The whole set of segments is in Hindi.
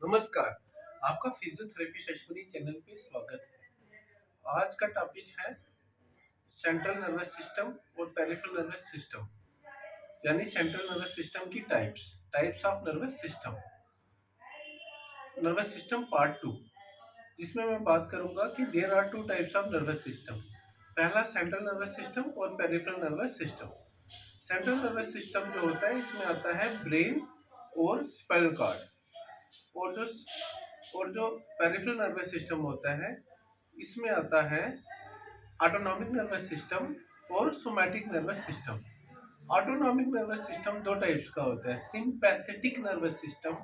नमस्कार, आपका फिजियोथेरेपी शैशवनी चैनल पे स्वागत है। आज का टॉपिक है सेंट्रल नर्वस सिस्टम और पेरिफेरल नर्वस सिस्टम, यानी सेंट्रल नर्वस सिस्टम की types of nervous system part 2, जिसमें मैं बात करूंगा कि there are two types of nervous system. पहला सेंट्रल नर्वस सिस्टम और peripheral nervous system. Central nervous system जो होता है, इसमें आता है ब्रेन और स्पाइनल कॉर्ड। और जो पेरिफेरल नर्वस सिस्टम होता है, इसमें आता है ऑटोनॉमिक नर्वस सिस्टम और somatic nervous system. Autonomic nervous system दो टाइप्स का होता है, सिंपैथेटिक नर्वस सिस्टम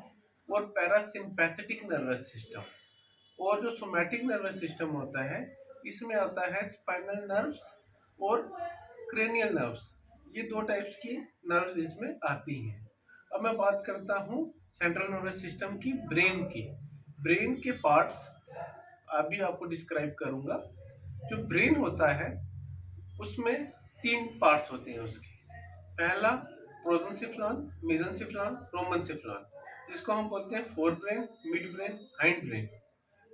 और पैरासिम्पैथेटिक नर्वस सिस्टम। और जो सोमैटिक नर्वस सिस्टम होता है, इसमें आता है स्पाइनल नर्व्स और क्रेनियल नर्व्स। ये दो टाइप्स की नर्व्स इसमें आती हैं। अब मैं बात करता हूँ सेंट्रल नर्वस सिस्टम की, ब्रेन के पार्ट्स अभी आपको डिस्क्राइब करूंगा। जो ब्रेन होता है, उसमें तीन पार्ट्स होते हैं उसके। पहला प्रोजेंसिफ्लॉन, मेसेंसिफ्लॉन, रोमनसिफ्लॉन, जिसको हम बोलते हैं forebrain, midbrain, hindbrain.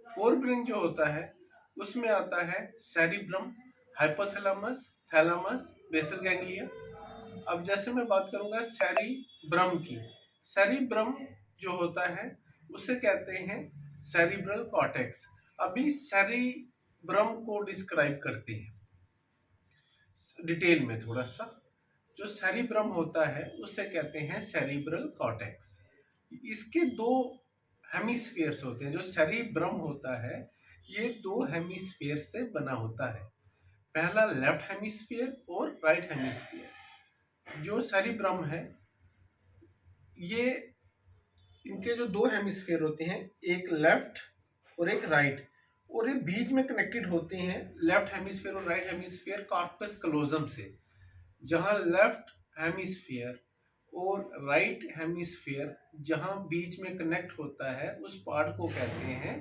Forebrain जो होता है, उसमें आता है cerebrum, hypothalamus, thalamus, basal ganglia. अब जैसे मैं बात करूंगा सेरिब्रम की, सेरिब्रम जो होता है उसे कहते हैं सेरिब्रल कॉर्टेक्स। अभी सेरिब्रम को डिस्क्राइब करते हैं डिटेल में थोड़ा सा। जो सेरिब्रम होता है उसे कहते हैं सेरिब्रल कॉर्टेक्स। इसके दो हेमिस्फीयर्स होते हैं। जो सेरिब्रम होता है, ये दो हेमिस्फीयर से बना होता है, पहला लेफ्ट हेमिस्फीयर और राइट हेमिस्फीयर। जो सेरिब्रम है, ये इनके जो दो हेमिस्फीयर होते हैं, एक लेफ्ट और एक राइट, और ये बीच में कनेक्टेड होते हैं लेफ्ट हेमिस्फीयर और राइट हेमिस्फीयर कॉर्पस कलोजम से। जहां लेफ्ट हेमिस्फीयर और राइट हेमिस्फीयर जहां बीच में कनेक्ट होता है, उस पार्ट को कहते हैं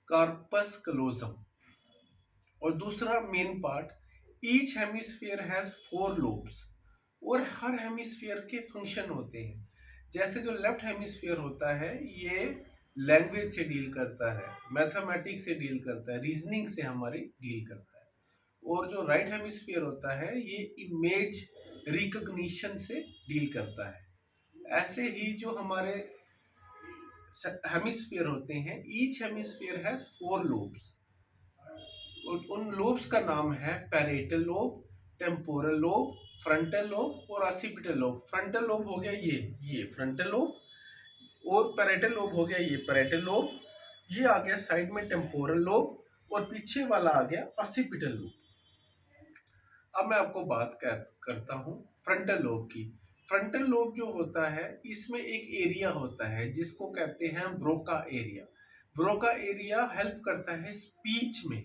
कॉर्पस कलोजम। और दूसरा main part, each hemisphere has four lobes, और हर हेमिस्फीयर के फंक्शन होते हैं। जैसे जो लेफ्ट हेमिस्फीयर होता है, ये लैंग्वेज से डील करता है, मैथमेटिक्स से डील करता है, रीजनिंग से हमारी डील करता है। और जो राइट हेमिस्फीयर होता है, ये इमेज रिकॉग्निशन से डील करता है। ऐसे ही जो हमारे हेमिस्फीयर होते हैं, each hemisphere has four lobes. उन लोब्स का नाम है parietal lobe, temporal lobe, frontal lobe और ऑसिपिटल लोब। फ्रंटल लोब हो गया ये फ्रंटल लोब, और पैरेटल लोब हो गया ये पैरेटल लोब। ये आ गया साइड में टेम्पोरल लोब, और पीछे वाला आ गया ऑसिपिटल लोब। अब मैं आपको बात करता हूँ फ्रंटल लोब की। फ्रंटल लोब जो होता है, इसमें एक एरिया होता है जिसको कहते हैं Broca area. Broca area help करता है स्पीच में।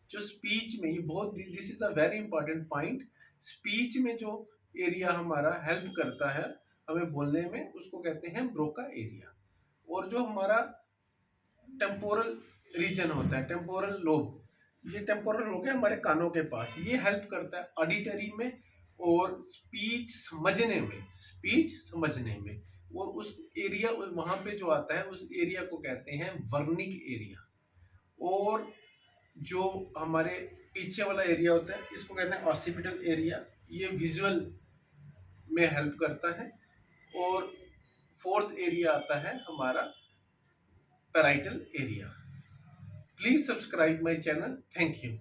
जो स्पीच में, ये बहुत, this is a very important point, speech में जो एरिया हमारा हेल्प करता है हमें बोलने में, उसको कहते हैं ब्रोका एरिया। और जो हमारा टेम्पोरल रीजन होता है, टेम्पोरल लोब, ये टेम्पोरल हो गया हमारे कानों के पास, ये हेल्प करता है ऑडिटरी में और स्पीच समझने में। और उस एरिया, वहां पे जो आता है, उस एरिया को कहते हैं वर्निक एरिया। और जो हमारे पीछे वाला एरिया होता है, इसको कहते हैं ऑसिपिटल एरिया, ये विजुअल में हेल्प करता है। और फोर्थ एरिया आता है हमारा parietal area. Please subscribe my channel. Thank you.